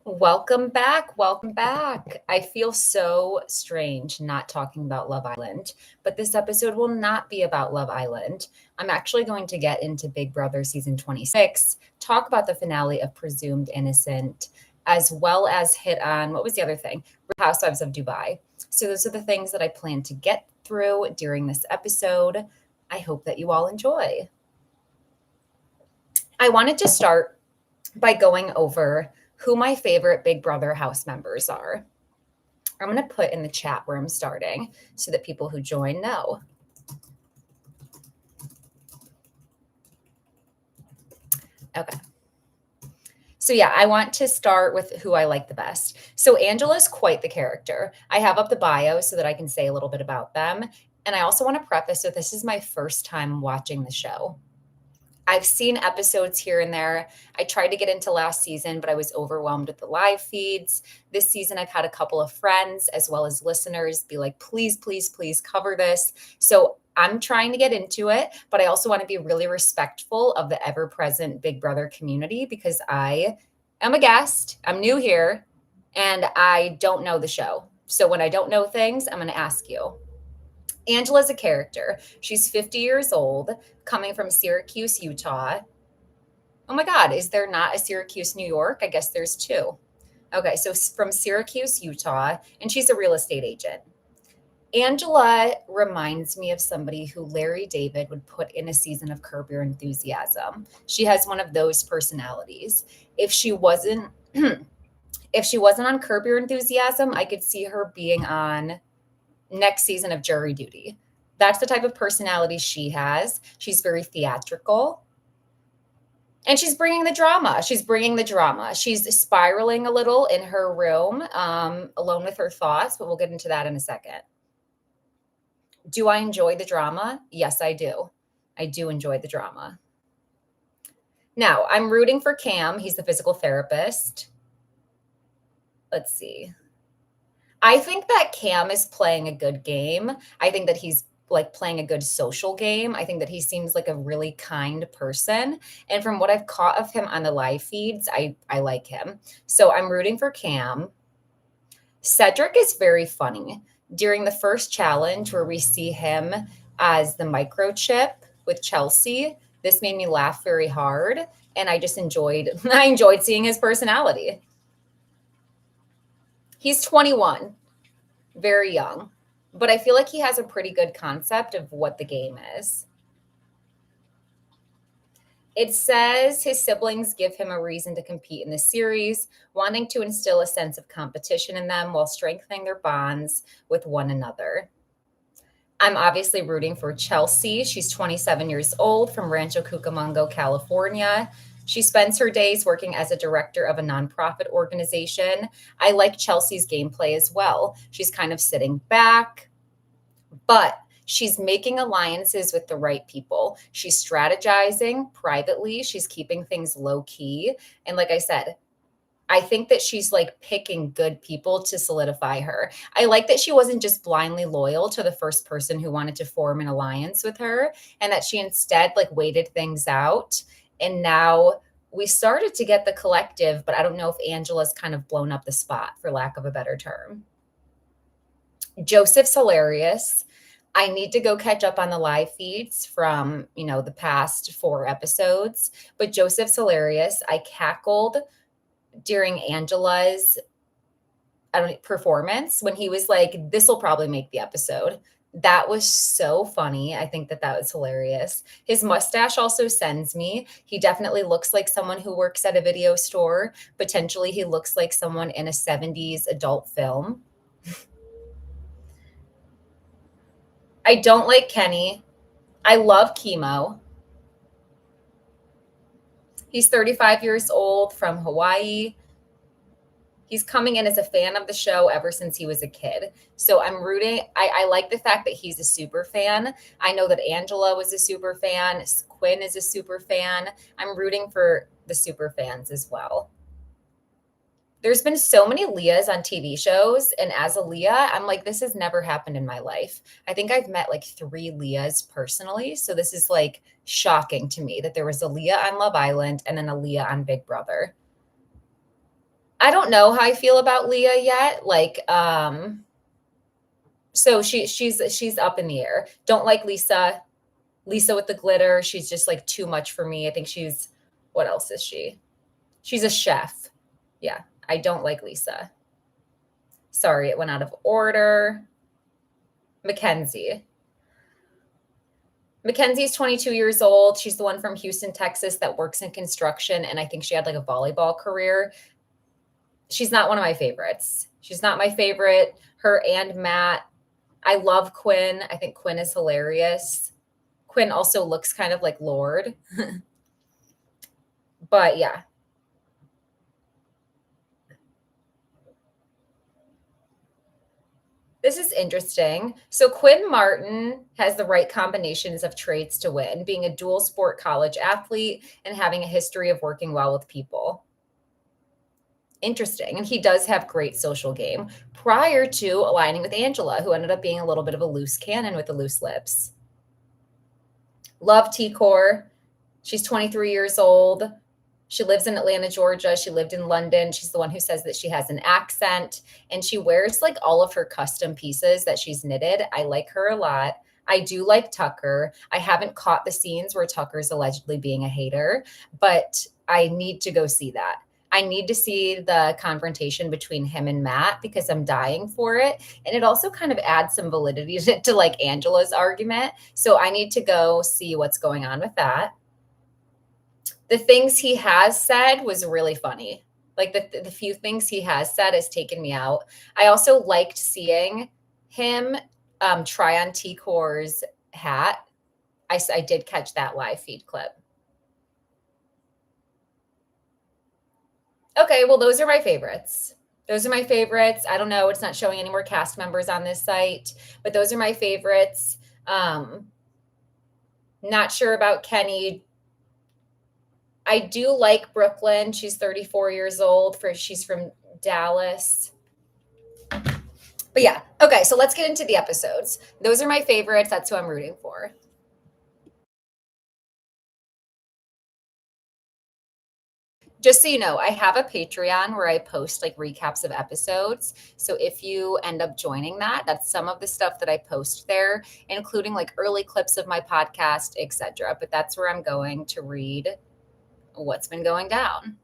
Welcome back. Welcome back. I feel so strange not talking about Love Island, but this episode will not be about Love Island. I'm actually going to get into Big Brother season 26, talk about the finale of Presumed Innocent, as well as hit on what was the other thing? Real Housewives of Dubai. So, those are the things that I plan to get through during this episode. I hope that you all enjoy. I wanted to start by going over who my favorite Big Brother house members are. I'm going to put in the chat where I'm starting so that people who join know. Okay. So yeah, I want to start with who I like the best. So Angela's quite the character. I have up the bio so that I can say a little bit about them. And I also want to preface with this is my first time watching the show. I've seen episodes here and there. I tried to get into last season, but I was overwhelmed with the live feeds. This season, I've had a couple of friends as well as listeners be like, please, please, please cover this. So I'm trying to get into it, but I also want to be really respectful of the ever present Big Brother community because I am a guest. I'm new here and I don't know the show. So when I don't know things, I'm going to ask you. Angela's a character. She's 50 years old, coming from Syracuse, Utah. Oh my God, is there not a Syracuse, New York? I guess there's two. Okay, so from Syracuse, Utah, and she's a real estate agent. Angela reminds me of somebody who Larry David would put in a season of Curb Your Enthusiasm. She has one of those personalities. If she wasn't if she wasn't on Curb Your Enthusiasm, I could see her being on next season of Jury Duty. That's the type of personality she has. She's very theatrical. And she's bringing the drama. She's spiraling a little in her room, alone with her thoughts, but we'll get into that in a second. Do I enjoy the drama? Yes, I do. I do enjoy the drama. Now, I'm rooting for Cam. He's the physical therapist. Let's see. I think that Cam is playing a good game. I think that he's like playing a good social game. I think that he seems like a really kind person. And from what I've caught of him on the live feeds, I like him. So I'm rooting for Cam. Cedric is very funny. During the first challenge where we see him as the microchip with Chelsea, this made me laugh very hard. And I just enjoyed seeing his personality. He's 21, very young, but I feel like he has a pretty good concept of what the game is. It says his siblings give him a reason to compete in the series, wanting to instill a sense of competition in them while strengthening their bonds with one another. I'm obviously rooting for Chelsea. She's 27 years old from Rancho Cucamonga, California. She spends her days working as a director of a nonprofit organization. I like Chelsea's gameplay as well. She's kind of sitting back, but she's making alliances with the right people. She's strategizing privately. She's keeping things low key. And like I said, I think that she's like picking good people to solidify her. I like that she wasn't just blindly loyal to the first person who wanted to form an alliance with her and that she instead like waited things out. And now we started to get the collective, but I don't know if Angela's kind of blown up the spot, for lack of a better term. Joseph's hilarious. I need to go catch up on the live feeds from, the past 4 episodes, but Joseph's hilarious. I cackled during Angela's performance when he was like, this will probably make the episode. That was so funny. I think that was hilarious. His mustache also sends me. He definitely looks like someone who works at a video store. Potentially he looks like someone in a 70s adult film. I don't like Kenny. I love Chemo. He's 35 years old from Hawaii. He's coming in as a fan of the show ever since he was a kid. So I'm rooting. I like the fact that he's a super fan. I know that Angela was a super fan. Quinn is a super fan. I'm rooting for the super fans as well. There's been so many Leahs on TV shows. And as a Leah, I'm like, this has never happened in my life. I think I've met like 3 Leahs personally. So this is like shocking to me that there was a Leah on Love Island and then a Leah on Big Brother. I don't know how I feel about Leah yet. Like, so she's up in the air. Don't like Lisa. Lisa with the glitter, she's just like too much for me. I think she's, what else is she? She's a chef. Yeah, I don't like Lisa. Sorry, it went out of order. Mackenzie. Mackenzie's 22 years old. She's the one from Houston, Texas that works in construction. And I think she had like a volleyball career. She's not one of my favorites. She's not my favorite. Her and Matt. I love Quinn. I think Quinn is hilarious. Quinn also looks kind of like Lord. But yeah. This is interesting. So Quinn Martin has the right combinations of traits to win, being a dual sport college athlete and having a history of working well with people. Interesting. And he does have great social game prior to aligning with Angela, who ended up being a little bit of a loose cannon with the loose lips. Love T-Core. She's 23 years old. She lives in Atlanta, Georgia. She lived in London. She's the one who says that she has an accent, and she wears like all of her custom pieces that she's knitted. I like her a lot. I do like Tucker. I haven't caught the scenes where Tucker's allegedly being a hater, but I need to go see that. I need to see the confrontation between him and Matt because I'm dying for it. And it also kind of adds some validity to like Angela's argument. So I need to go see what's going on with that. The things he has said was really funny. Like the few things he has said has taken me out. I also liked seeing him try on T-Core's hat. I did catch that live feed clip. Okay, well, those are my favorites. Those are my favorites. I don't know. It's not showing any more cast members on this site, but those are my favorites. Not sure about Kenny. I do like Brooklyn. She's 34 years old. She's from Dallas. But yeah, okay, so let's get into the episodes. Those are my favorites. That's who I'm rooting for. Just so you know, I have a Patreon where I post like recaps of episodes. So if you end up joining that, that's some of the stuff that I post there, including like early clips of my podcast, etc. But that's where I'm going to read what's been going down.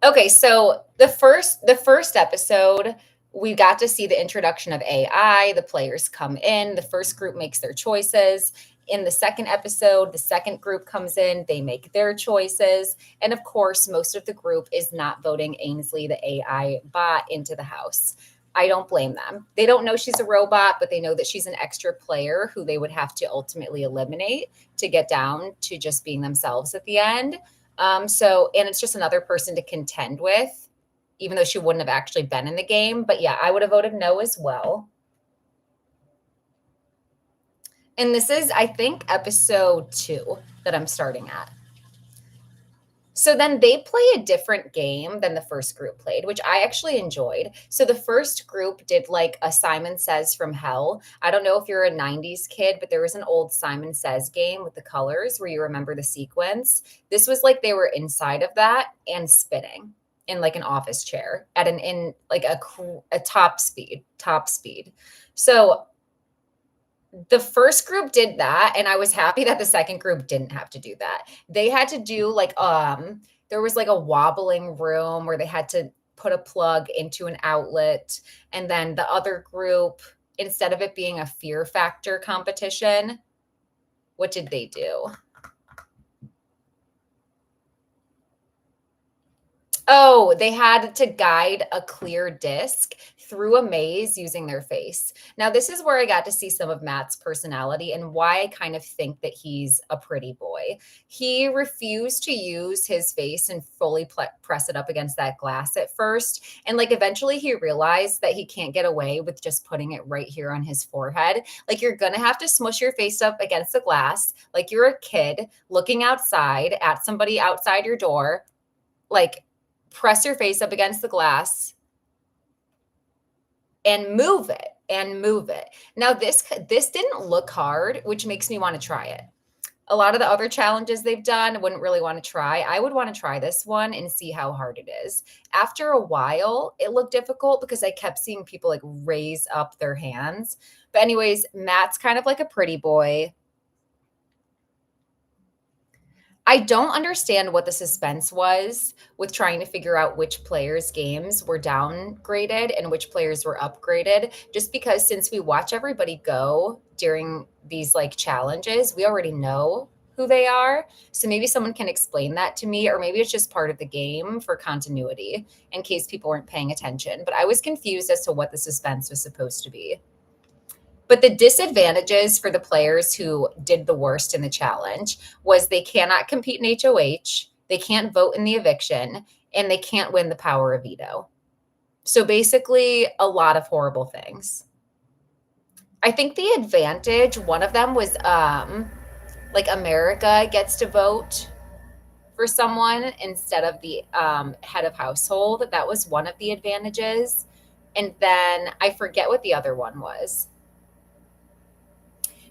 Okay, so the first episode, we got to see the introduction of AI. The players come in, the first group makes their choices. In the second episode, the second group comes in, they make their choices. And of course, most of the group is not voting Ainsley, the AI bot, into the house. I don't blame them. They don't know she's a robot, but they know that she's an extra player who they would have to ultimately eliminate to get down to just being themselves at the end. And it's just another person to contend with, even though she wouldn't have actually been in the game. But yeah, I would have voted no as well. And this is, I think, episode 2 that I'm starting at. So then they play a different game than the first group played, which I actually enjoyed. So the first group did like a Simon Says from Hell. I don't know if you're a 90s kid, but there was an old Simon Says game with the colors where you remember the sequence. This was like they were inside of that and spinning in like an office chair at in like a top speed. So the first group did that, and I was happy that the second group didn't have to do that. They had to do like there was like a wobbling room where they had to put a plug into an outlet, and then the other group, instead of it being a fear factor competition, what did they do? Oh, they had to guide a clear disc through a maze using their face. Now, this is where I got to see some of Matt's personality and why I kind of think that he's a pretty boy. He refused to use his face and fully press it up against that glass at first. And like eventually he realized that he can't get away with just putting it right here on his forehead. Like you're going to have to smush your face up against the glass like you're a kid looking outside at somebody outside your door. Like, press your face up against the glass and move it. Now this didn't look hard, which makes me want to try it. A lot of the other challenges they've done, I wouldn't really wanna try. I would wanna try this one and see how hard it is. After a while, it looked difficult because I kept seeing people, like, raise up their hands. But anyways, Matt's kind of like a pretty boy. I don't understand what the suspense was with trying to figure out which players' games were downgraded and which players were upgraded, just because since we watch everybody go during these, like, challenges, we already know who they are. So maybe someone can explain that to me, or maybe it's just part of the game for continuity in case people weren't paying attention. But I was confused as to what the suspense was supposed to be. But the disadvantages for the players who did the worst in the challenge was they cannot compete in HOH, they can't vote in the eviction, and they can't win the power of veto. So basically, a lot of horrible things. I think the advantage, one of them was like America gets to vote for someone instead of the head of household. That was one of the advantages. And then I forget what the other one was.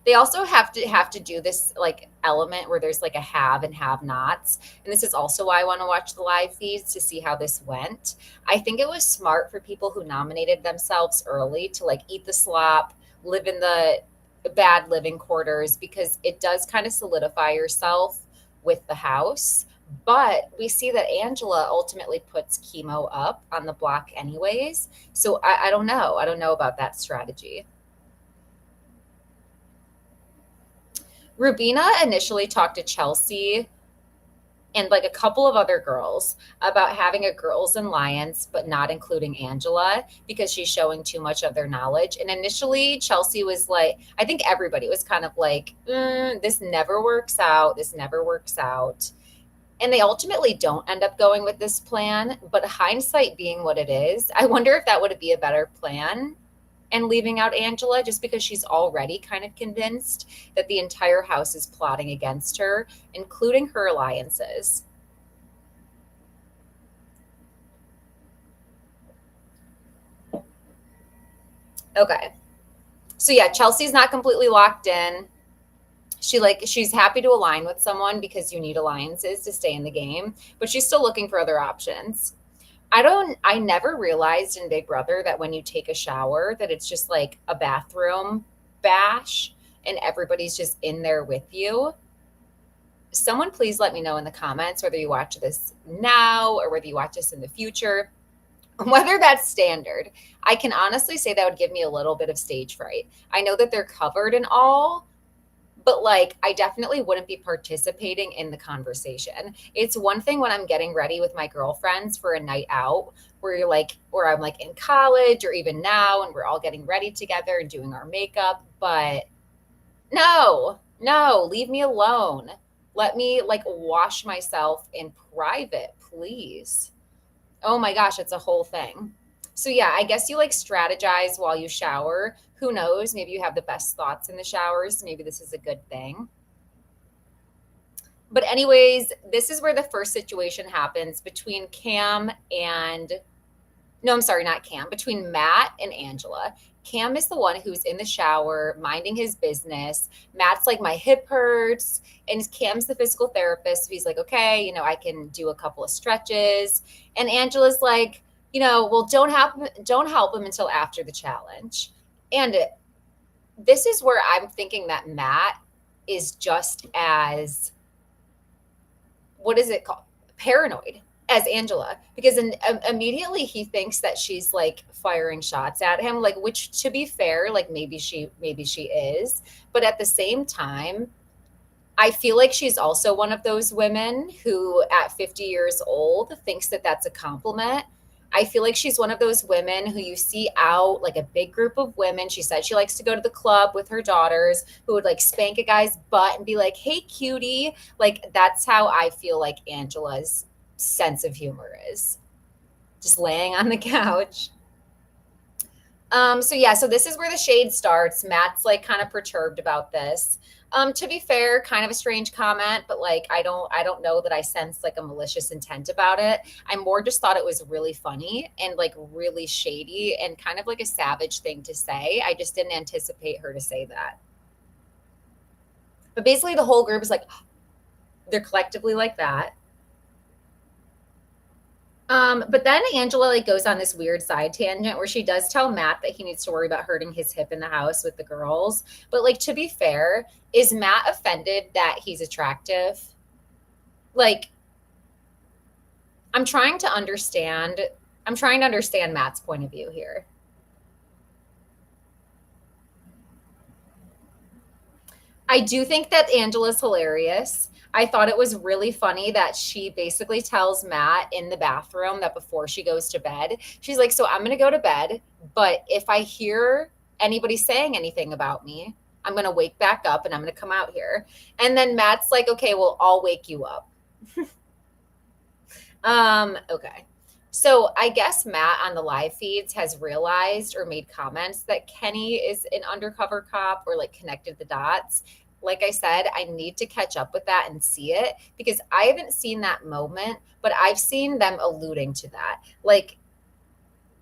They also have to do this like element where there's like a have and have nots. And this is also why I want to watch the live feeds to see how this went. I think it was smart for people who nominated themselves early to like eat the slop, live in the bad living quarters, because it does kind of solidify yourself with the house. But we see that Angela ultimately puts chemo up on the block anyways. So I don't know. I don't know about that strategy. Rubina initially talked to Chelsea and like a couple of other girls about having a girls alliance, but not including Angela because she's showing too much of their knowledge. And initially, Chelsea was like, I think everybody was kind of like, this never works out. This never works out. And they ultimately don't end up going with this plan. But hindsight being what it is, I wonder if that would be a better plan and leaving out Angela just because she's already kind of convinced that the entire house is plotting against her, including her alliances. Okay. So yeah, Chelsea's not completely locked in. She's happy to align with someone because you need alliances to stay in the game, but she's still looking for other options. I never realized in Big Brother that when you take a shower that it's just like a bathroom bash and everybody's just in there with you. Someone please let me know in the comments whether you watch this now or whether you watch this in the future, whether that's standard. I can honestly say that would give me a little bit of stage fright. I know that they're covered and all, but like I definitely wouldn't be participating in the conversation. It's one thing when I'm getting ready with my girlfriends for a night out where I'm like in college or even now and we're all getting ready together and doing our makeup, but no, leave me alone. Let me like wash myself in private, please. Oh my gosh, it's a whole thing. So yeah, I guess you like strategize while you shower. Who knows? Maybe you have the best thoughts in the showers. Maybe this is a good thing. But anyways, this is where the first situation happens between Cam and no, I'm sorry, not Cam, between Matt and Angela. Cam is the one who's in the shower, minding his business. Matt's like, my hip hurts. And Cam's the physical therapist. So he's like, okay, I can do a couple of stretches. And Angela's like, well, don't help him until after the challenge. And this is where I'm thinking that Matt is just as, what is it called? Paranoid as Angela, because immediately he thinks that she's like firing shots at him, like, which to be fair, like maybe she is, but at the same time, I feel like she's also one of those women who at 50 years old thinks that that's a compliment. I feel like she's one of those women who you see out, like a big group of women. She said she likes to go to the club with her daughters, who would like spank a guy's butt and be like, hey, cutie. Like, that's how I feel like Angela's sense of humor is. Just laying on the couch. So this is where the shade starts. Matt's like kind of perturbed about this. To be fair, kind of a strange comment, but like I don't know that I sensed like a malicious intent about it. I more just thought it was really funny and like really shady and kind of like a savage thing to say. I just didn't anticipate her to say that. But basically, the whole group is like, they're collectively like that. But then Angela like goes on this weird side tangent where she does tell Matt that he needs to worry about hurting his hip in the house with the girls. But like to be fair, is Matt offended that he's attractive? Like I'm trying to understand I'm trying to understand Matt's point of view here. I do think that Angela's hilarious. I thought it was really funny that she basically tells Matt in the bathroom that before she goes to bed, she's like, "So I'm going to go to bed, but if I hear anybody saying anything about me, I'm going to wake back up and I'm going to come out here." And then Matt's like, "Okay, well, I'll wake you up." Okay. So I guess Matt on the live feeds has realized or made comments that Kenny is an undercover cop or like connected the dots. Like I said, I need to catch up with that and see it because I haven't seen that moment, but I've seen them alluding to that. Like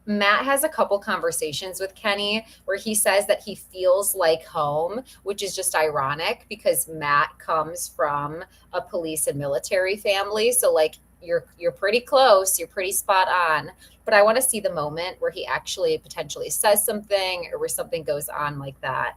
Matt has a couple conversations with Kenny where he says that he feels like home, which is just ironic because Matt comes from a police and military family. So like you're pretty close, you're pretty spot on. But I want to see the moment where he actually potentially says something or where something goes on like that.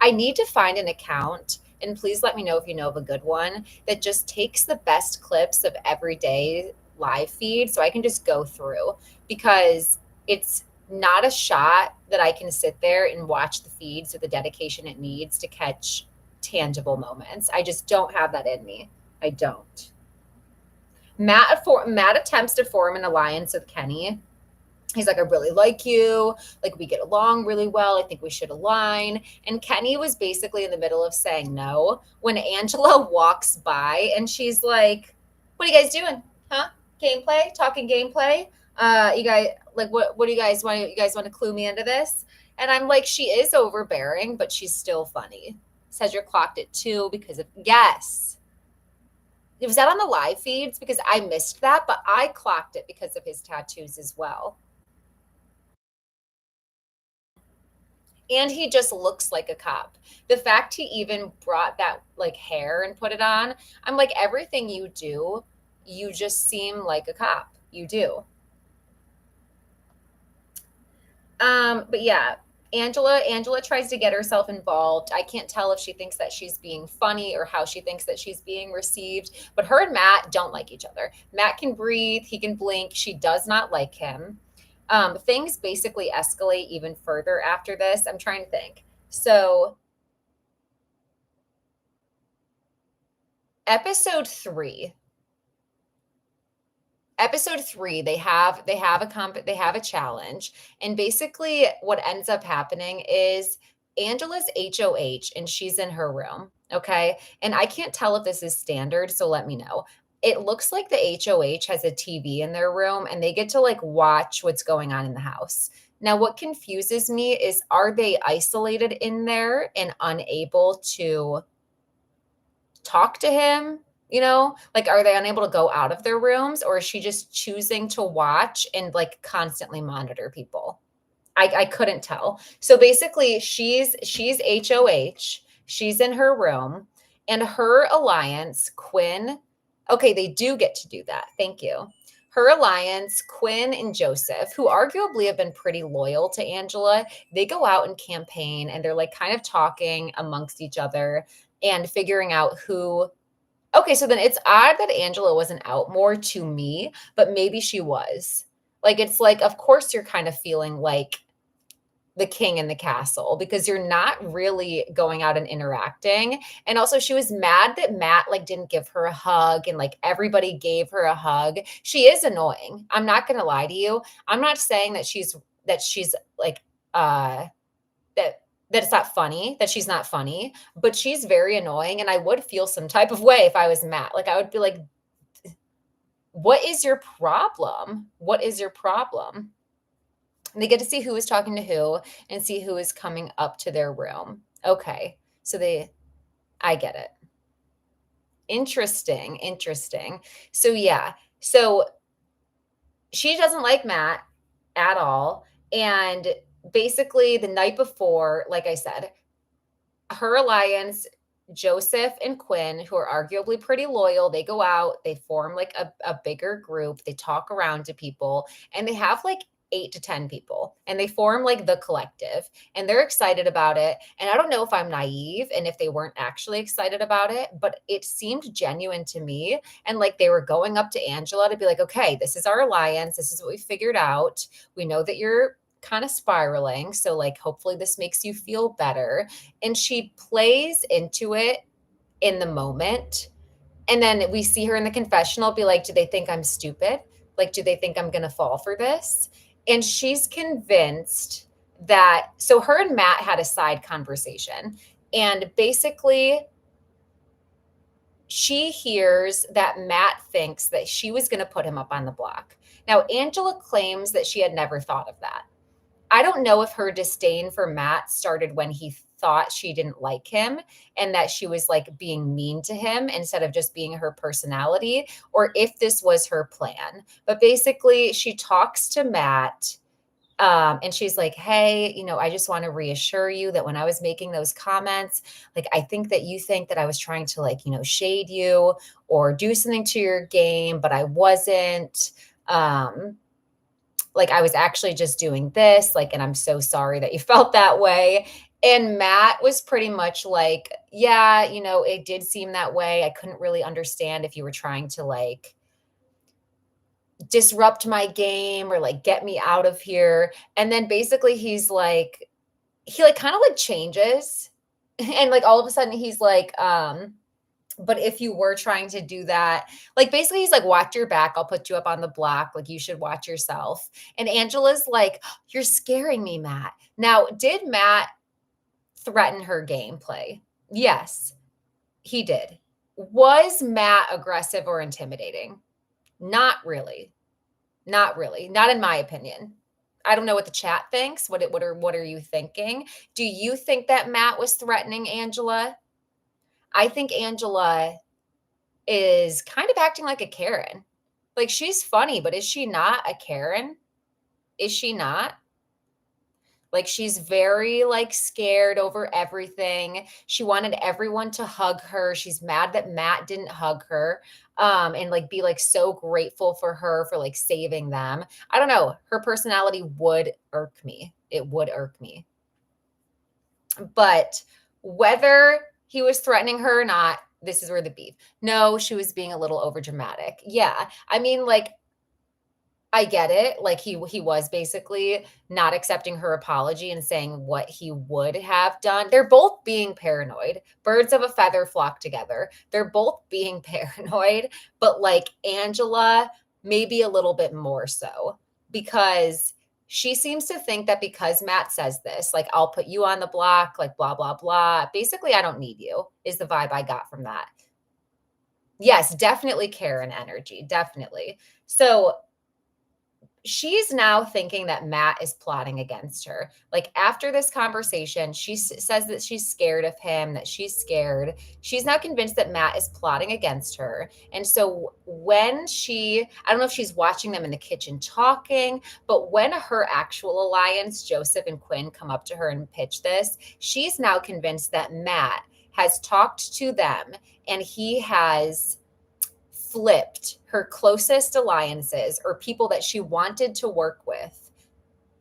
I need to find an account, and please let me know if you know of a good one that just takes the best clips of everyday live feed so I can just go through because it's not a shot that I can sit there and watch the feeds with the dedication it needs to catch tangible moments. I just don't have that in me. I don't. Matt attempts to form an alliance with Kenny. He's like, "I really like you. Like, we get along really well. I think we should align." And Kenny was basically in the middle of saying no when Angela walks by and she's like, "What are you guys doing? Huh? Gameplay? Talking gameplay? You guys, like, what do you guys want? You guys want to clue me into this?" And I'm like, she is overbearing, but she's still funny. Says you're clocked at 2 because of, yes. Was that on the live feeds? Because I missed that, but I clocked it because of his tattoos as well. And he just looks like a cop. The fact he even brought that like hair and put it on, I'm like, everything you do, you just seem like a cop. You do. But yeah, Angela tries to get herself involved. I can't tell if she thinks that she's being funny or how she thinks that she's being received. But her and Matt don't like each other. Matt can breathe, he can blink. She does not like him. Things basically escalate even further after this. I'm trying to think. So episode 3 episode 3 they have a challenge, and basically what ends up happening is Angela's HOH and she's in her room, okay, and I can't tell if this is standard, so let me know. It looks like the HOH has a TV in their room and they get to like watch what's going on in the house. Now what confuses me is, are they isolated in there and unable to talk to him? You know, like, are they unable to go out of their rooms, or is she just choosing to watch and like constantly monitor people? I couldn't tell. So basically, she's HOH. She's in her room, and her alliance, Quinn. Okay, they do get to do that. Thank you. Her alliance, Quinn and Joseph, who arguably have been pretty loyal to Angela, they go out and campaign, and they're like kind of talking amongst each other and figuring out who. Okay, so then it's odd that Angela wasn't out more to me, but maybe she was. Like, it's like, of course, you're kind of feeling like the king in the castle because you're not really going out and interacting. And also, she was mad that Matt like didn't give her a hug and like everybody gave her a hug. She is annoying. I'm not going to lie to you. I'm not saying that she's like that that it's not funny, that she's not funny, but she's very annoying, and I would feel some type of way if I was Matt. Like, I would be like, "What is your problem? What is your problem?" And they get to see who is talking to who and see who is coming up to their room. Okay. So I get it. Interesting, interesting. So yeah. So she doesn't like Matt at all, and basically the night before, like I said, her alliance Joseph and Quinn, who are arguably pretty loyal, they go out, they form like a bigger group, they talk around to people, and they have like 8 to 10 people, and they form like the collective, and they're excited about it. And I don't know if I'm naive and if they weren't actually excited about it, but it seemed genuine to me. And like they were going up to Angela to be like, okay, this is our alliance. This is what we figured out. We know that you're kind of spiraling. So, like, hopefully, this makes you feel better. And she plays into it in the moment. And then we see her in the confessional be like, do they think I'm stupid? Like, do they think I'm going to fall for this? And she's convinced that, so her and Matt had a side conversation. And basically, she hears that Matt thinks that she was going to put him up on the block. Now, Angela claims that she had never thought of that. I don't know if her disdain for Matt started when he thought she didn't like him and that she was like being mean to him instead of just being her personality, or if this was her plan. But basically, she talks to Matt, and she's like, hey, I just want to reassure you that when I was making those comments, like, I think that you think that I was trying to, like, shade you or do something to your game, but I wasn't. Like, I was actually just doing this, like, and I'm so sorry that you felt that way. And Matt was pretty much like, yeah, it did seem that way. I couldn't really understand if you were trying to like disrupt my game or like get me out of here. And then basically he like kind of like changes. And like all of a sudden he's like, but if you were trying to do that, like basically he's like, watch your back. I'll put you up on the block. Like you should watch yourself. And Angela's like, you're scaring me, Matt. Now, did Matt threaten her gameplay? Yes, he did. Was Matt aggressive or intimidating? Not really. Not really. Not in my opinion. I don't know what the chat thinks. What are you thinking? Do you think that Matt was threatening Angela? I think Angela is kind of acting like a Karen. Like she's funny, but is she not a Karen? Is she not? Like she's very like scared over everything. She wanted everyone to hug her. She's mad that Matt didn't hug her. And like be like so grateful for her for like saving them. I don't know. Her personality would irk me. It would irk me. But whether he was threatening her or not, this is where the beef. No, she was being a little over dramatic. Yeah. I mean, like, I get it. Like he was basically not accepting her apology and saying what he would have done. They're both being paranoid. Birds of a feather flock together. They're both being paranoid, but like Angela maybe a little bit more so because she seems to think that because Matt says this, like I'll put you on the block, like blah blah blah. Basically, I don't need you is the vibe I got from that. Yes, definitely Karen energy, definitely. So she's now thinking that Matt is plotting against her. Like after this conversation, she says that she's scared of him, that she's scared. She's now convinced that Matt is plotting against her. And so I don't know if she's watching them in the kitchen talking, but when her actual alliance, Joseph and Quinn, come up to her and pitch this, she's now convinced that Matt has talked to them and he has flipped her closest alliances or people that she wanted to work with.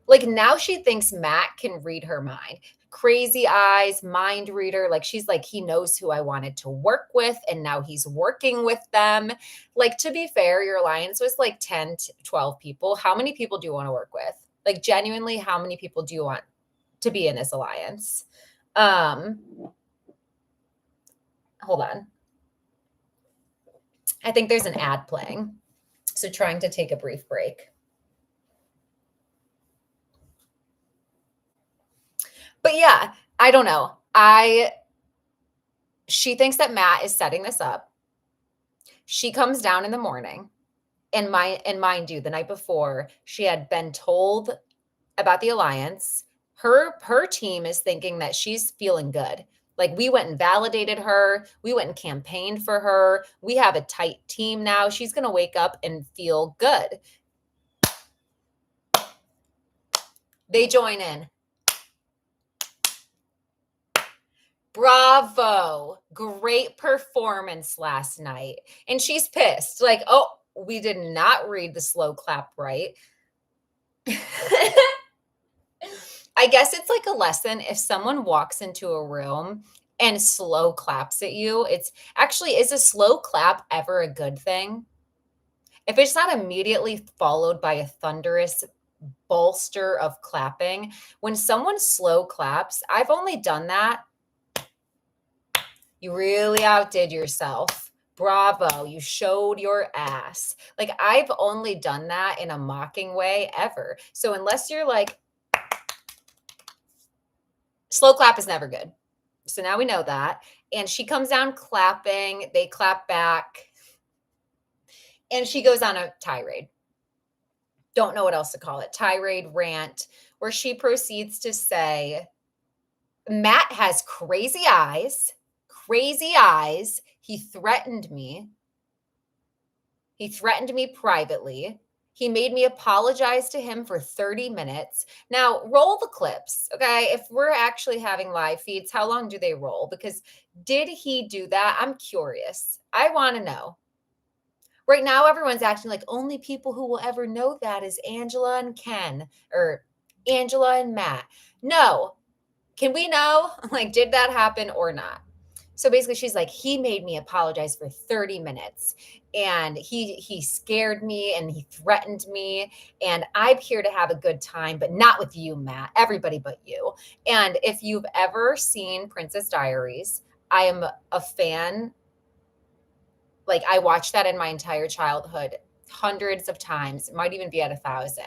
Like now she thinks Matt can read her mind. Crazy eyes, mind reader. Like she's like, he knows who I wanted to work with and now he's working with them. Like to be fair, your alliance was like 10 to 12 people. How many people do you want to work with? Like genuinely, how many people do you want to be in this alliance? Hold on. I think there's an ad playing. So trying to take a brief break. But yeah, I don't know. She thinks that Matt is setting this up. She comes down in the morning and mind you, the night before, she had been told about the alliance. Her team is thinking that she's feeling good. Like we went and validated her. We went and campaigned for her. We have a tight team now. She's going to wake up and feel good. They join in. Bravo. Great performance last night. And she's pissed. Like, oh, we did not read the slow clap right. I guess it's like a lesson if someone walks into a room and slow claps at you, it's actually, is a slow clap ever a good thing? If it's not immediately followed by a thunderous bolster of clapping, when someone slow claps, I've only done that. You really outdid yourself. Bravo, you showed your ass. Like, I've only done that in a mocking way ever. So unless you're like, slow clap is never good. So now we know that. And she comes down clapping, they clap back, and she goes on a tirade. Don't know what else to call it. Tirade, rant, where she proceeds to say, Matt has crazy eyes, crazy eyes. He threatened me. He threatened me privately. He made me apologize to him for 30 minutes. Now, roll the clips, okay? If we're actually having live feeds, how long do they roll? Because did he do that? I'm curious. I want to know. Right now, everyone's acting like only people who will ever know that is Angela and Ken or Angela and Matt. No. Can we know? Like, did that happen or not? So basically, she's like, he made me apologize for 30 minutes and he scared me and he threatened me. And I'm here to have a good time, but not with you, Matt, everybody but you. And if you've ever seen Princess Diaries, I am a fan. Like, I watched that in my entire childhood hundreds of times. It might even be at 1,000.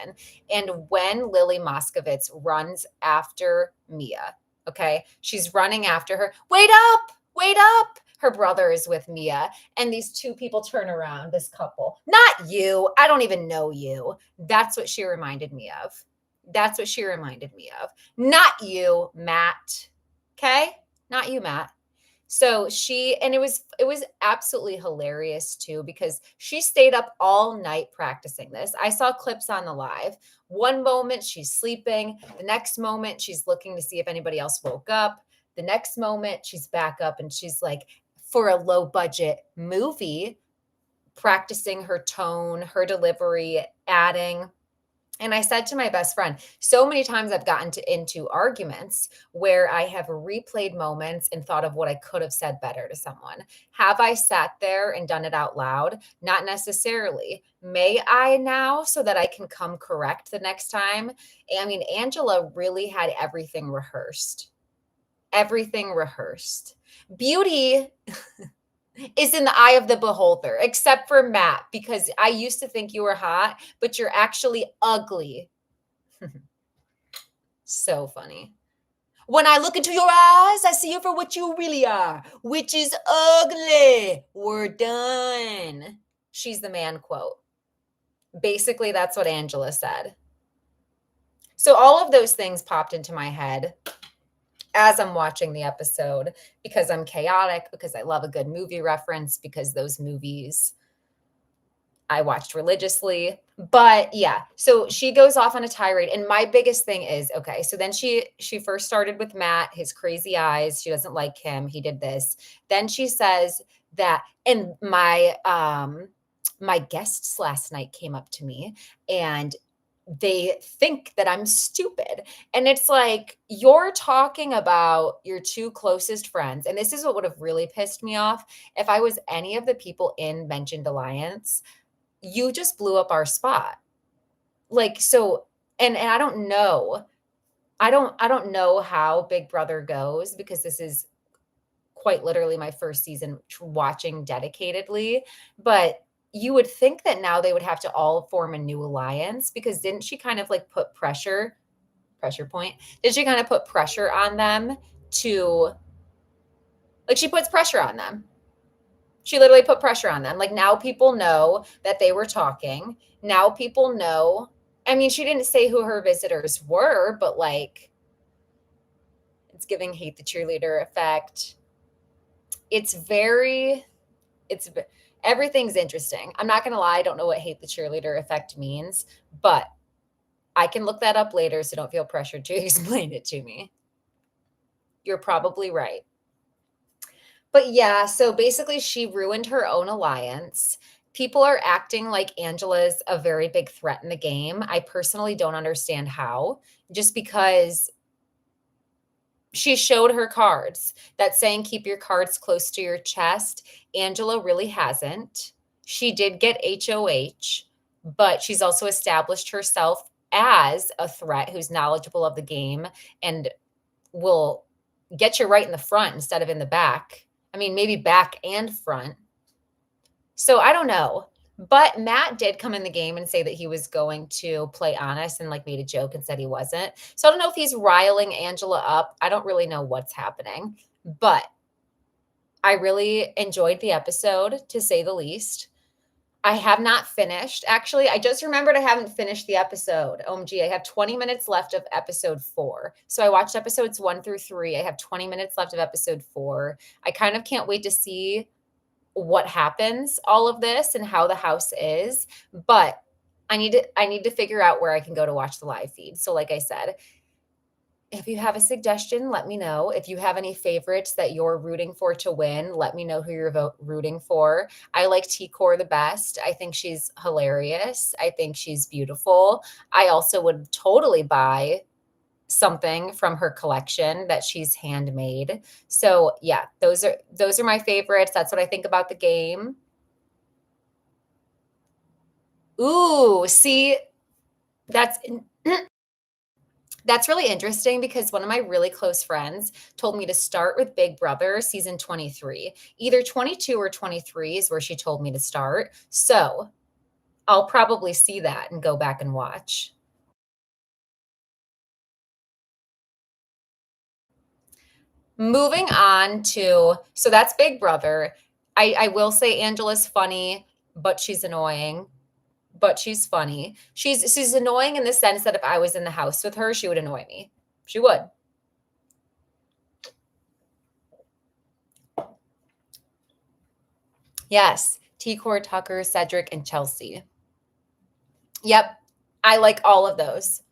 And when Lily Moscovitz runs after Mia, okay, she's running after her. Wait up, wait up. Her brother is with Mia. And these two people turn around, this couple. Not you. I don't even know you. That's what she reminded me of. That's what she reminded me of. Not you, Matt. Okay? Not you, Matt. So and it was absolutely hilarious too, because she stayed up all night practicing this. I saw clips on the live. One moment she's sleeping, the next moment she's looking to see if anybody else woke up. The next moment she's back up and she's like, for a low budget movie, practicing her tone, her delivery, adding. And I said to my best friend, so many times I've gotten into arguments where I have replayed moments and thought of what I could have said better to someone. Have I sat there and done it out loud? Not necessarily. May I now so that I can come correct the next time? I mean, Angela really had everything rehearsed. Everything rehearsed. Beauty is in the eye of the beholder, except for Matt, because I used to think you were hot, but you're actually ugly. So funny. When I look into your eyes, I see you for what you really are, which is ugly. We're done. She's the man quote. Basically, that's what Angela said. So all of those things popped into my head as I'm watching the episode, because I'm chaotic, because I love a good movie reference, because those movies I watched religiously. But yeah, so she goes off on a tirade. And my biggest thing is, okay, so then she first started with Matt, his crazy eyes. She doesn't like him. He did this. Then she says that, and my guests last night came up to me and they think that I'm stupid. And it's like, you're talking about your two closest friends. And this is what would have really pissed me off. If I was any of the people in mentioned alliance, you just blew up our spot. Like, so, and I don't know. I don't know how Big Brother goes, because this is quite literally my first season watching dedicatedly, but you would think that now they would have to all form a new alliance, because didn't she kind of like put pressure point? Did she kind of put pressure on them to, like, she puts pressure on them. She literally put pressure on them. Like, now people know that they were talking. Now people know. I mean, she didn't say who her visitors were, but like, it's giving hate the cheerleader effect. It's everything's interesting. I'm not going to lie. I don't know what hate the cheerleader effect means, but I can look that up later. So don't feel pressured to explain it to me. You're probably right. But yeah, so basically she ruined her own alliance. People are acting like Angela's a very big threat in the game. I personally don't understand how, just because she showed her cards. That saying, keep your cards close to your chest. Angela really hasn't. She did get HOH, but she's also established herself as a threat who's knowledgeable of the game and will get you right in the front instead of in the back. I mean, maybe back and front. So I don't know. But Matt did come in the game and say that he was going to play honest and like made a joke and said he wasn't. So I don't know if he's riling Angela up. I don't really know what's happening, but I really enjoyed the episode, to say the least. I have not finished. Actually, I just remembered I haven't finished the episode. OMG, I have 20 minutes left of episode 4. So I watched episodes 1 through 3. I have 20 minutes left of episode 4. I kind of can't wait to see what happens, all of this, and how the house is. But I need to figure out where I can go to watch the live feed. So like I said, if you have a suggestion, let me know. If you have any favorites that you're rooting for to win, let me know who you're rooting for. I like T-Core the best. I think she's hilarious. I think she's beautiful. I also would totally buy something from her collection that she's handmade. So yeah, those are my favorites. That's what I think about the game. Ooh, see, that's that's really interesting because one of my really close friends told me to start with Big Brother season 23. Either 22 or 23 is where she told me to start. So I'll probably see that and go back and watch. Moving on to, so that's Big Brother. I will say Angela's funny, but she's annoying. But she's funny. She's annoying in the sense that if I was in the house with her, she would annoy me. She would. Yes. T-Core, Tucker, Cedric, and Chelsea. Yep. I like all of those.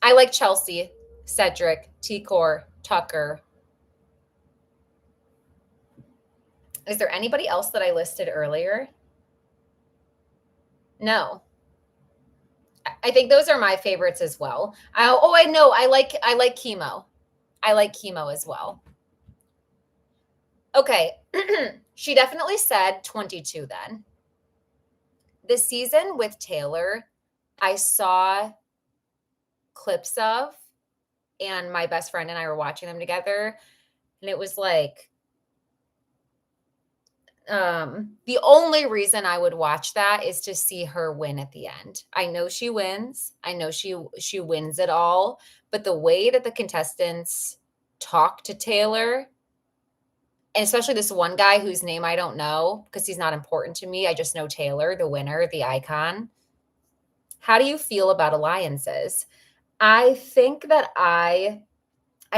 I like Chelsea, Cedric, T-Core, Tucker. Is there anybody else that I listed earlier? No. I think those are my favorites as well. I know. I like chemo. I like chemo as well. Okay. She definitely said 22 then. The season with Taylor, I saw clips of, and my best friend and I were watching them together. And it was like, the only reason I would watch that is to see her win at the end. I know she wins. I know she wins it all, but the way that the contestants talk to Taylor, and especially this one guy whose name I don't know because he's not important to me. I just know Taylor, the winner, the icon. How do you feel about alliances? I think that I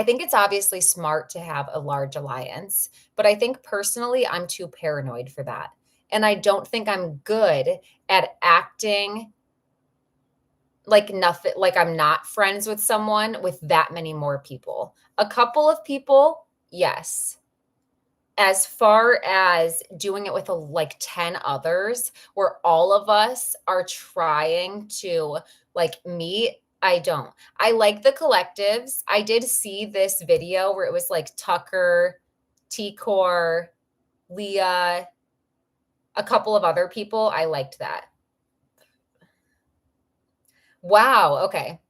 think it's obviously smart to have a large alliance, but I think personally I'm too paranoid for that. And I don't think I'm good at acting like nothing, like I'm not friends with someone with that many more people. A couple of people, yes. As far as doing it with like 10 others where all of us are trying to like meet, I don't. I like the collectives. I did see this video where it was like Tucker, T-Core, Leah, a couple of other people. I liked that. Wow. Okay.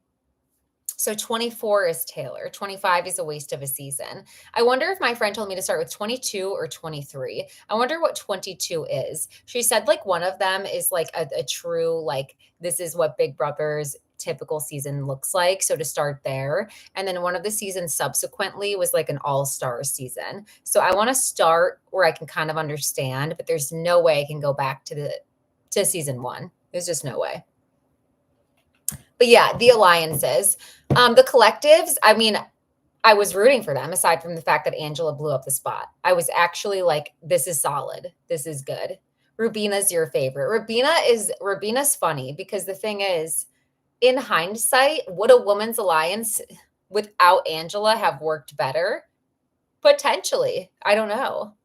So 24 is Taylor. 25 is a waste of a season. I wonder if my friend told me to start with 22 or 23. I wonder what 22 is. She said like one of them is like a true, like, this is what Big Brother's typical season looks like. So to start there. And then one of the seasons subsequently was like an all-star season. So I want to start where I can kind of understand, but there's no way I can go back to season 1. There's just no way. But yeah, the alliances, the collectives. I mean, I was rooting for them aside from the fact that Angela blew up the spot. I was actually like, this is solid. This is good. Rubina's your favorite. Rubina's funny because the thing is, in hindsight, would a woman's alliance without Angela have worked better? Potentially. I don't know.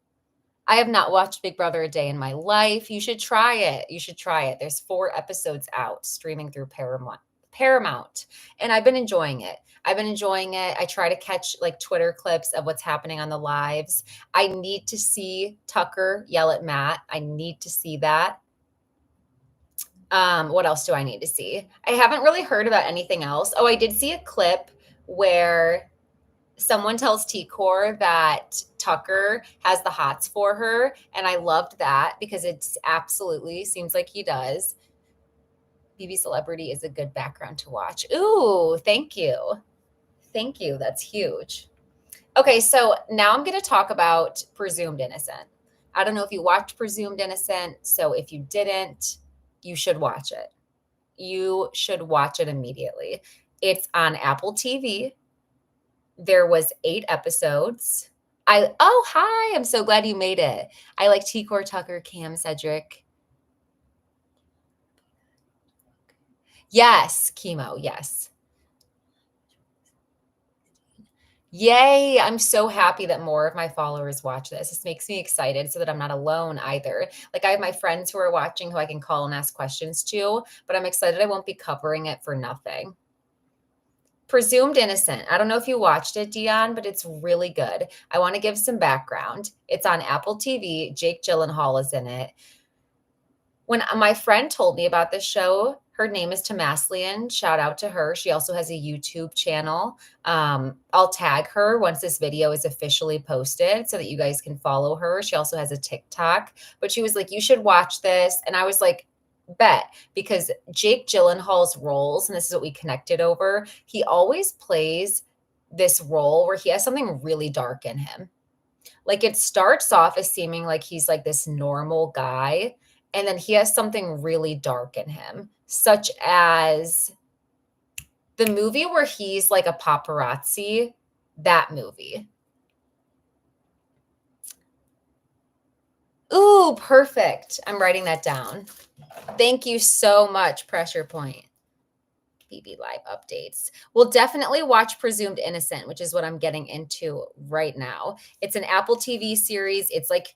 I have not watched Big Brother a day in my life. You should try it. You should try it. There's 4 episodes out streaming through Paramount, and I've been enjoying it. I've been enjoying it. I try to catch like Twitter clips of what's happening on the lives. I need to see Tucker yell at Matt. I need to see that. What else do I need to see? I haven't really heard about anything else. Oh, I did see a clip where someone tells T-Core that Tucker has the hots for her, and I loved that because it's absolutely seems like he does. BB Celebrity is a good background to watch. Ooh, thank you. Thank you. That's huge. Okay, so now I'm going to talk about Presumed Innocent. I don't know if you watched Presumed Innocent, so if you didn't, you should watch it. You should watch it immediately. It's on Apple TV. There was 8 episodes. Oh, hi. I'm so glad you made it. I like T-Core, Tucker, Cam, Cedric. Yes, chemo. Yes. Yay. I'm so happy that more of my followers watch this. This makes me excited so that I'm not alone either. Like I have my friends who are watching who I can call and ask questions to, but I'm excited I won't be covering it for nothing. Presumed Innocent. I don't know if you watched it, Dion, but it's really good. I want to give some background. It's on Apple TV. Jake Gyllenhaal is in it. When my friend told me about this show, her name is Tamaslian. Shout out to her. She also has a YouTube channel. I'll tag her once this video is officially posted so that you guys can follow her. She also has a TikTok, but she was like, you should watch this. And I was like, bet, because Jake Gyllenhaal's roles, and this is what we connected over, he always plays this role where he has something really dark in him. Like it starts off as seeming like he's like this normal guy, and then he has something really dark in him, such as the movie where he's like a paparazzi, that movie. Ooh, perfect. I'm writing that down. Thank you so much, Pressure Point. BB Live updates. We'll definitely watch Presumed Innocent, which is what I'm getting into right now. It's an Apple TV series. It's like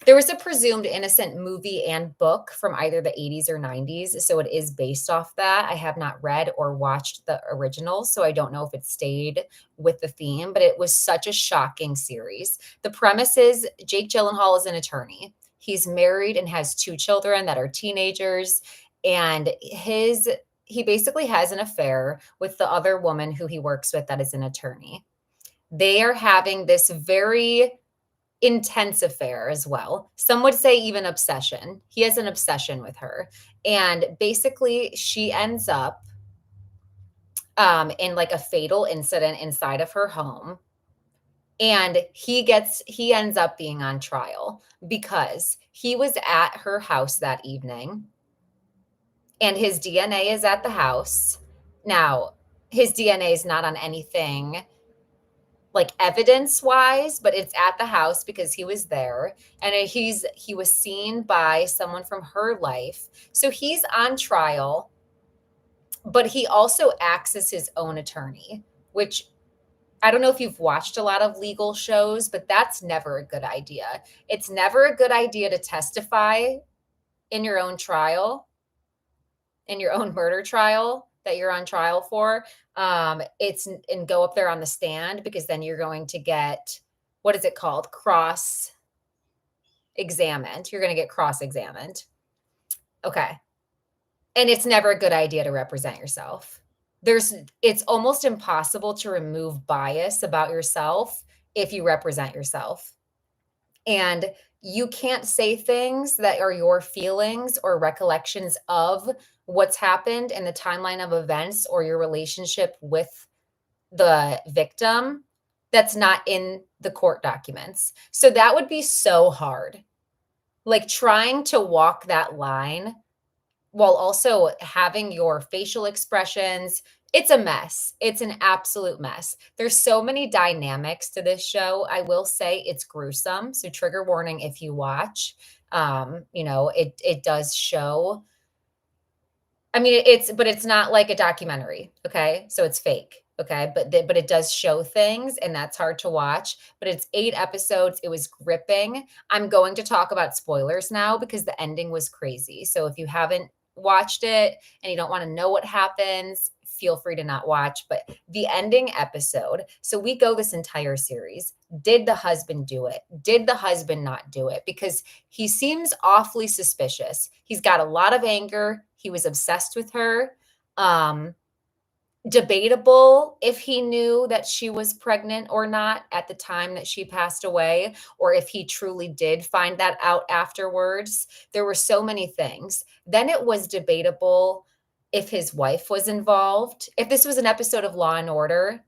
there was a Presumed Innocent movie and book from either the 80s or 90s. So it is based off that. I have not read or watched the original, so I don't know if it stayed with the theme, but it was such a shocking series. The premise is Jake Gyllenhaal is an attorney. He's married and has 2 children that are teenagers, and he basically has an affair with the other woman who he works with that is an attorney. They are having this very intense affair as well. Some would say even obsession. He has an obsession with her. And basically, she ends up in like a fatal incident inside of her home. And he ends up being on trial because he was at her house that evening and his DNA is at the house. Now, his DNA is not on anything like evidence wise, but it's at the house because he was there and he was seen by someone from her life. So he's on trial, but he also acts as his own attorney, which I don't know if you've watched a lot of legal shows, but that's never a good idea. It's never a good idea to testify in your own trial, in your own murder trial that you're on trial for. It's and go up there on the stand because then you're going to get, what is it called? Cross examined. You're going to get cross examined. Okay. And it's never a good idea to represent yourself. It's almost impossible to remove bias about yourself if you represent yourself. And you can't say things that are your feelings or recollections of what's happened in the timeline of events or your relationship with the victim that's not in the court documents. So that would be so hard. Like trying to walk that line while also having your facial expressions. It's a mess. It's an absolute mess. There's so many dynamics to this show. I will say it's gruesome. So trigger warning if you watch. It does show. I mean, but it's not like a documentary. Okay. So it's fake. Okay, but it does show things, and that's hard to watch, but it's 8 episodes, it was gripping. I'm going to talk about spoilers now because the ending was crazy, so if you haven't watched it and you don't wanna know what happens, feel free to not watch, but the ending episode, so we go this entire series. Did the husband do it? Did the husband not do it? Because he seems awfully suspicious. He's got a lot of anger, he was obsessed with her, um debatable if he knew that she was pregnant or not at the time that she passed away, or if he truly did find that out afterwards. There were so many things. Then it was debatable if his wife was involved. If this was an episode of Law and Order,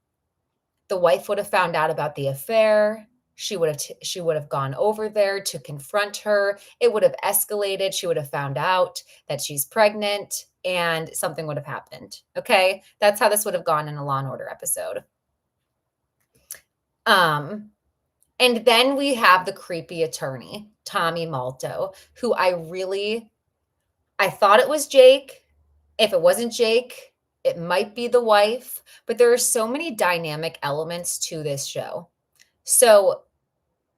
the wife would have found out about the affair. She would have gone over there to confront her. It would have escalated. She would have found out that she's pregnant and something would have happened. Okay? That's how this would have gone in a Law and Order episode. Um and then we have the creepy attorney, Tommy Malto, who I thought it was Jake. If it wasn't Jake, it might be the wife, but there are so many dynamic elements to this show. So,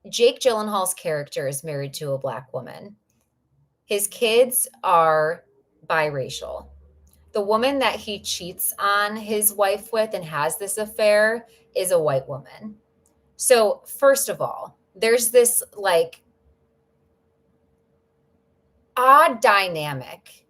Jake Gyllenhaal's character is married to a Black woman. His kids are biracial. The woman that he cheats on his wife with and has this affair is a white woman. So, first of all, there's this like odd dynamic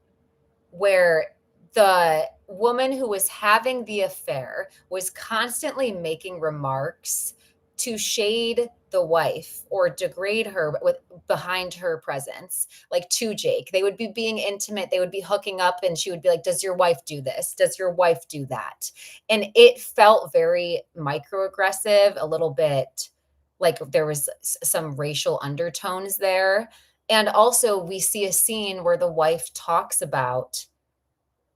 where the woman who was having the affair was constantly making remarks to shade the wife or degrade her with behind her presence, like to Jake. They would be being intimate, they would be hooking up, and she would be like, does your wife do this, does your wife do that? And it felt very microaggressive, a little bit like there was some racial undertones there. And also we see a scene where the wife talks about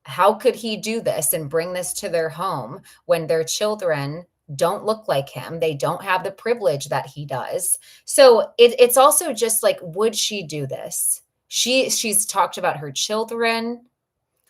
how could he do this and bring this to their home when their children don't look like him? They don't have the privilege that he does. So it's also just like, would she do this? She's talked about her children.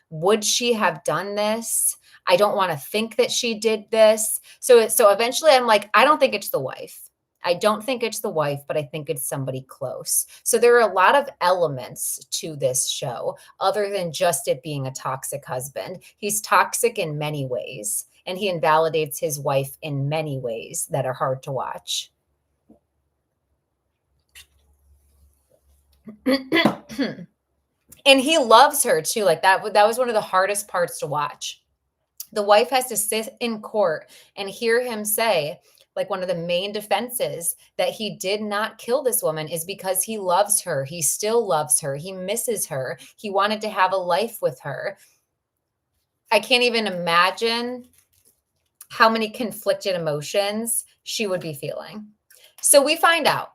Would she have done this? I don't want to think that she did this. So eventually I'm like, I don't think it's the wife. I don't think it's the wife, but I think it's somebody close. So there are a lot of elements to this show other than just it being a toxic husband. He's toxic in many ways, and he invalidates his wife in many ways that are hard to watch. And he loves her too. Like that was one of the hardest parts to watch. The wife has to sit in court and hear him say, like, one of the main defenses that he did not kill this woman is because he loves her. He still loves her. He misses her. He wanted to have a life with her. I can't even imagine how many conflicted emotions she would be feeling. So we find out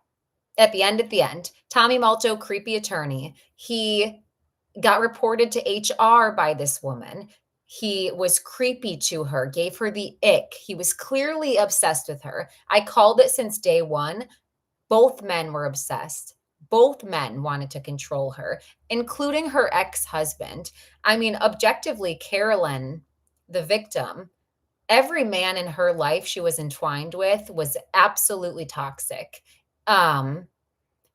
at the end, Tommy Malto, creepy attorney, he got reported to HR by this woman. He was creepy to her, gave her the ick. He was clearly obsessed with her. I called it since day one. Both men were obsessed. Both men wanted to control her, including her ex husband. I mean, objectively, Carolyn, the victim, every man in her life she was entwined with was absolutely toxic. Um,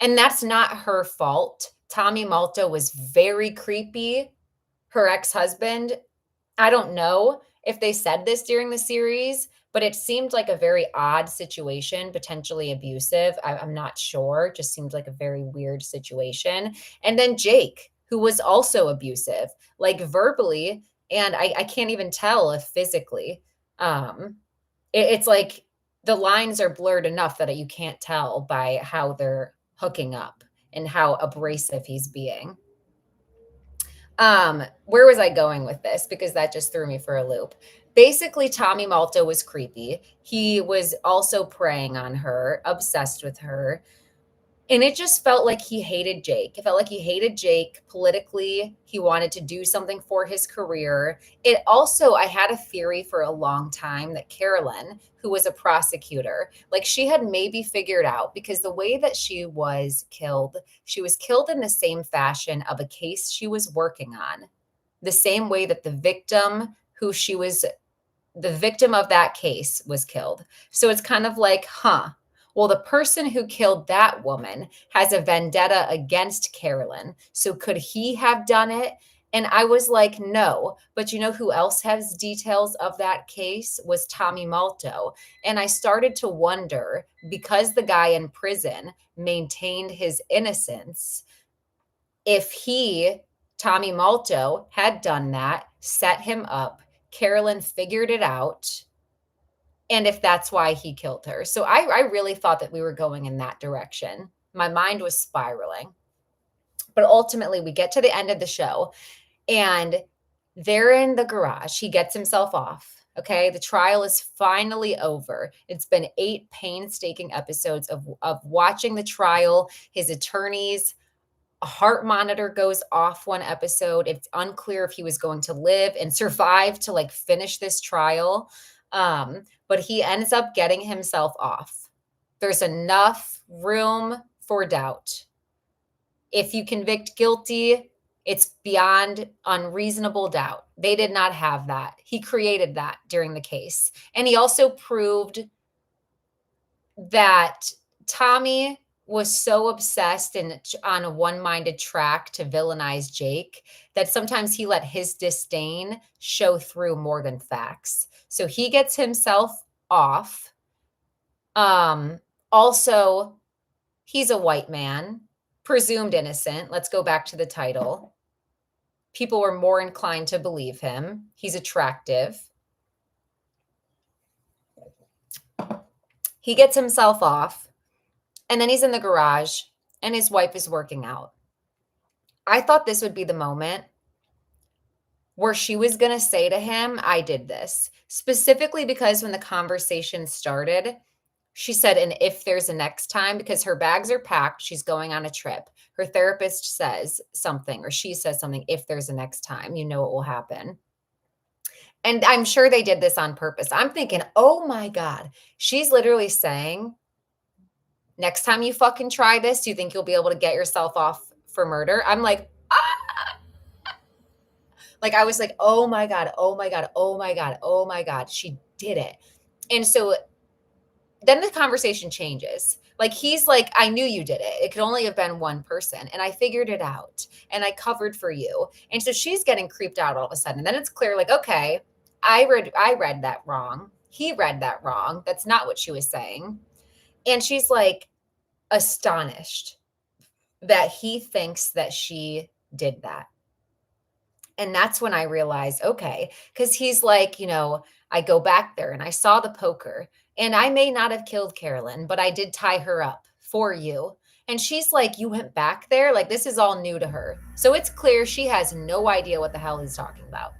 and that's not her fault. Tommy Malto was very creepy. Her ex-husband, I don't know if they said this during the series, but it seemed like a very odd situation, potentially abusive. I'm not sure. Just seemed like a very weird situation. And then Jake, who was also abusive, like verbally, and I can't even tell if physically. Um, it's like the lines are blurred enough that you can't tell by how they're hooking up and how abrasive he's being. Where was I going with this? Because that just threw me for a loop. Basically, Tommy Malto was creepy. He was also preying on her, obsessed with her. And it just felt like he hated Jake. It felt like he hated Jake politically. He wanted to do something for his career. It also, I had a theory for a long time that Carolyn, who was a prosecutor, like she had maybe figured out because the way that she was killed in the same fashion of a case she was working on, the same way that the victim who she was the victim of that case was killed. So it's kind of like, well, the person who killed that woman has a vendetta against Carolyn. So could he have done it? And I was like, no. But you know who else has details of that case was Tommy Malto. And I started to wonder, because the guy in prison maintained his innocence, if Tommy Malto, had done that, set him up, Carolyn figured it out, and if that's why he killed her. So I really thought that we were going in that direction. My mind was spiraling. But ultimately, we get to the end of the show, and they're in the garage. He gets himself off. Okay. The trial is finally over. It's been 8 painstaking episodes of watching the trial. His attorneys, a heart monitor goes off one episode. It's unclear if he was going to live and survive to like finish this trial. But he ends up getting himself off. There's enough room for doubt. If you convict guilty, it's beyond unreasonable doubt. They did not have that. He created that during the case. And he also proved that Tommy was so obsessed and on a one-minded track to villainize Jake that sometimes he let his disdain show through more than facts. So he gets himself off. Also, he's a white man, presumed innocent. Let's go back to the title. People were more inclined to believe him. He's attractive. He gets himself off, and then he's in the garage, and his wife is working out. I thought this would be the moment where she was going to say to him, I did this. Specifically because when the conversation started, she said, and if there's a next time, because her bags are packed, she's going on a trip. Her therapist says something, or she says something, if there's a next time, you know it will happen. And I'm sure they did this on purpose. I'm thinking, oh my God, she's literally saying, next time you fucking try this, do you think you'll be able to get yourself off for murder? I'm like, ah! Like, I was like, oh my God, oh my God, oh my God, oh my God, she did it. And so then the conversation changes. Like, he's like, I knew you did it. It could only have been one person. And I figured it out. And I covered for you. And so she's getting creeped out all of a sudden. And then it's clear, like, okay, I read that wrong. He read that wrong. That's not what she was saying. And she's like astonished that he thinks that she did that. And that's when I realized, okay, because he's like, I go back there and I saw the poker. And I may not have killed Carolyn, but I did tie her up for you. And she's like, you went back there? Like, this is all new to her. So it's clear she has no idea what the hell he's talking about.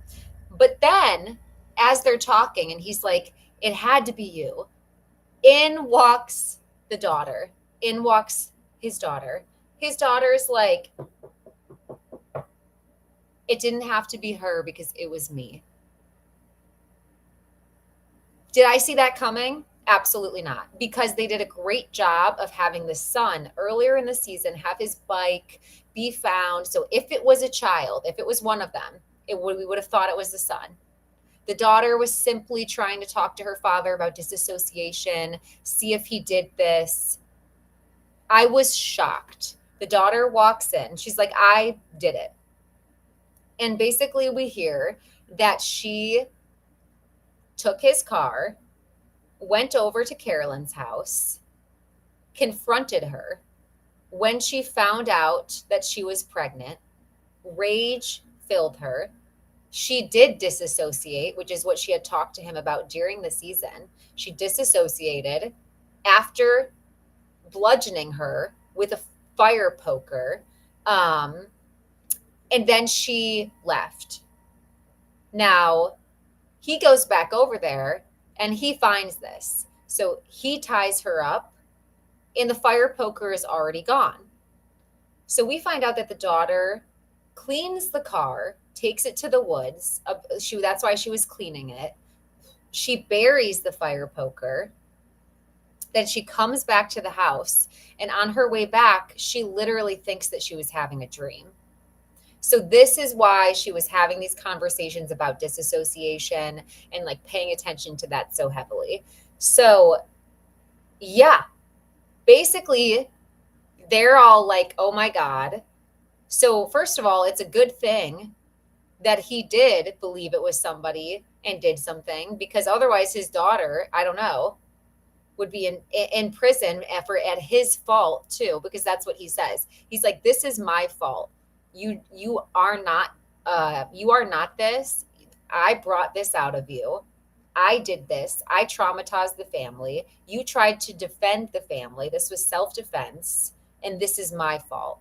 But then, as they're talking, and he's like, it had to be you. In walks the daughter. In walks his daughter. His daughter's like, it didn't have to be her because it was me. Did I see that coming? Absolutely not. Because they did a great job of having the son earlier in the season have his bike be found. So if it was a child, if it was one of them, we would have thought it was the son. The daughter was simply trying to talk to her father about disassociation, see if he did this. I was shocked. The daughter walks in. She's like, I did it. And basically we hear that she took his car, went over to Carolyn's house, confronted her. When she found out that she was pregnant, rage filled her. She did disassociate, which is what she had talked to him about during the season. She disassociated after bludgeoning her with a fire poker. And then she left. Now, he goes back over there and he finds this. So he ties her up and the fire poker is already gone. So we find out that the daughter cleans the car, takes it to the woods. That's why she was cleaning it. She buries the fire poker. Then she comes back to the house. And on her way back, she literally thinks that she was having a dream. So this is why she was having these conversations about disassociation and like paying attention to that so heavily. So yeah, basically they're all like, oh my God. So first of all, it's a good thing that he did believe it was somebody and did something, because otherwise his daughter, I don't know, would be in prison at his fault too, because that's what he says. He's like, this is my fault. You are not you are not this. I brought this out of you. I did this. I traumatized the family. You tried to defend the family. This was self-defense, and this is my fault.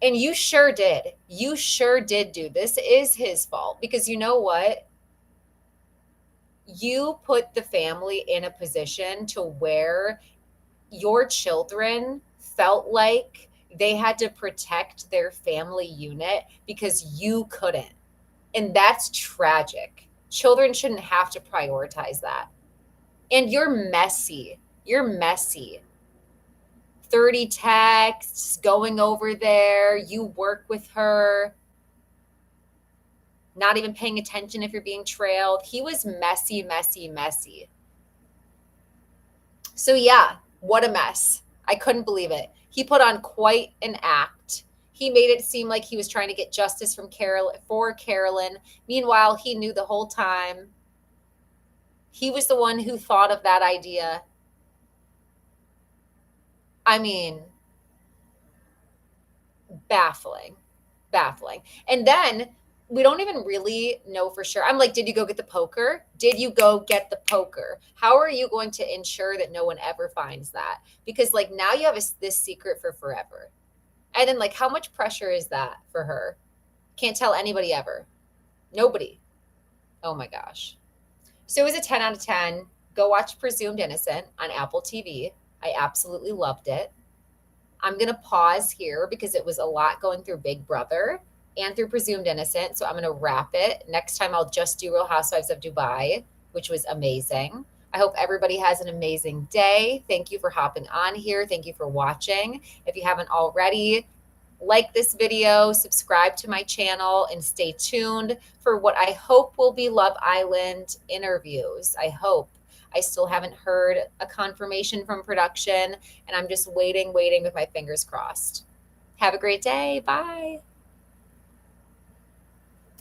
And you sure did. You sure did, dude. This is his fault, because you know what? You put the family in a position to where your children felt like they had to protect their family unit because you couldn't. And that's tragic. Children shouldn't have to prioritize that. And you're messy. You're messy. 30 texts going over there. You work with her, not even paying attention if you're being trailed. He was messy, messy, messy. So, yeah, what a mess. I couldn't believe it. He put on quite an act. He made it seem like he was trying to get justice from for Carolyn. Meanwhile, he knew the whole time. He was the one who thought of that idea. I mean, baffling, baffling. And then we don't even really know for sure. I'm like, did you go get the poker? Did you go get the poker? How are you going to ensure that no one ever finds that? Because like now you have this secret for forever. And then like, how much pressure is that for her? Can't tell anybody ever. Nobody. Oh my gosh. So it was a 10 out of 10. Go watch Presumed Innocent on Apple TV. I absolutely loved it. I'm going to pause here because it was a lot going through Big Brother and through Presumed Innocent. So I'm going to wrap it. Next time I'll just do Real Housewives of Dubai, which was amazing. I hope everybody has an amazing day. Thank you for hopping on here. Thank you for watching. If you haven't already, like this video, subscribe to my channel, and stay tuned for what I hope will be Love Island interviews. I hope. I still haven't heard a confirmation from production, and I'm just waiting with my fingers crossed. Have a great day. Bye.